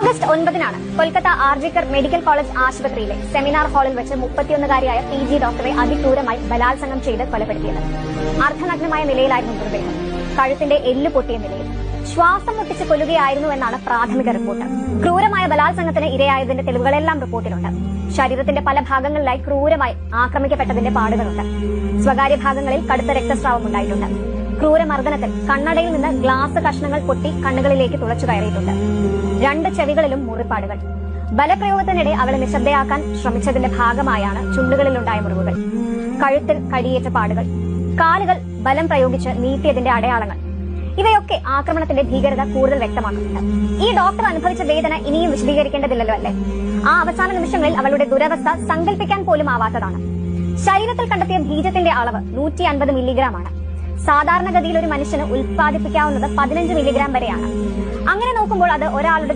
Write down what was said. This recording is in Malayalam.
ഓഗസ്റ്റ് 9-നാണ് കൊൽക്കത്ത ആർജിക്കർ മെഡിക്കൽ കോളേജ് ആശുപത്രിയിലെ സെമിനാർ ഹാളിൽ വെച്ച് 31-കാരിയായ PG ഡോക്ടറെ അതിക്രൂരമായി ബലാത്സംഗം ചെയ്ത് കൊലപ്പെടുത്തിയത്. അർദ്ധനഗ്നമായ നിലയിലായിരുന്നു മൃതദേഹം. കഴുത്തിന്റെ എല്ല് പൊട്ടിയ നിലയിൽ ശ്വാസം മുട്ടിച്ച് കൊല്ലുകയായിരുന്നു എന്നാണ് പ്രാഥമിക റിപ്പോർട്ട്. ക്രൂരമായ ബലാത്സംഗത്തിന് ഇരയായതിന്റെ തെളിവുകളെല്ലാം റിപ്പോർട്ടിലുണ്ട്. ശരീരത്തിന്റെ പല ഭാഗങ്ങളിലായി ക്രൂരമായി ആക്രമിക്കപ്പെട്ടതിന്റെ പാടുകളുണ്ട്. സ്വകാര്യ ഭാഗങ്ങളിൽ കടുത്ത രക്തസ്രാവം ഉണ്ടായിട്ടുണ്ട്. ക്രൂരമർദ്ദനത്തിൽ കണ്ണടയിൽ നിന്ന് ഗ്ലാസ് കഷ്ണങ്ങൾ പൊട്ടി കണ്ണുകളിലേക്ക് തുളച്ചു കയറിയിട്ടുണ്ട്. 2 ചെവികളിലും മുറിപ്പാടുകൾ. ബലപ്രയോഗത്തിനിടെ അവളെ നിശബ്ദയാക്കാൻ ശ്രമിച്ചതിന്റെ ഭാഗമായാണ് ചുണ്ടുകളിലുണ്ടായ മുറിവുകൾ. കഴുത്തിൽ കടിയേറ്റ പാടുകൾ, കാലുകൾ ബലം പ്രയോഗിച്ച് നീട്ടിയതിന്റെ അടയാളങ്ങൾ. ഇവയൊക്കെ ആക്രമണത്തിന്റെ ഭീകരത കൂടുതൽ വ്യക്തമാക്കുന്നുണ്ട്. ഈ ഡോക്ടർ അനുഭവിച്ച വേദന ഇനിയും വിശദീകരിക്കേണ്ടതില്ലല്ലോ അല്ലേ? ആ അവസാന നിമിഷങ്ങളിൽ അവളുടെ ദുരവസ്ഥ സങ്കല്പിക്കാൻ പോലും ആവാത്തതാണ്. ശരീരത്തിൽ കണ്ടെത്തിയ ബീജത്തിന്റെ അളവ് 150 മില്ലിഗ്രാം ആണ്. സാധാരണഗതിയിൽ ഒരു മനുഷ്യന് ഉൽപ്പാദിപ്പിക്കാവുന്നത് 15 മില്ലിഗ്രാം വരെയാണ്. അങ്ങനെ നോക്കുമ്പോൾ അത് ഒരാളുടെ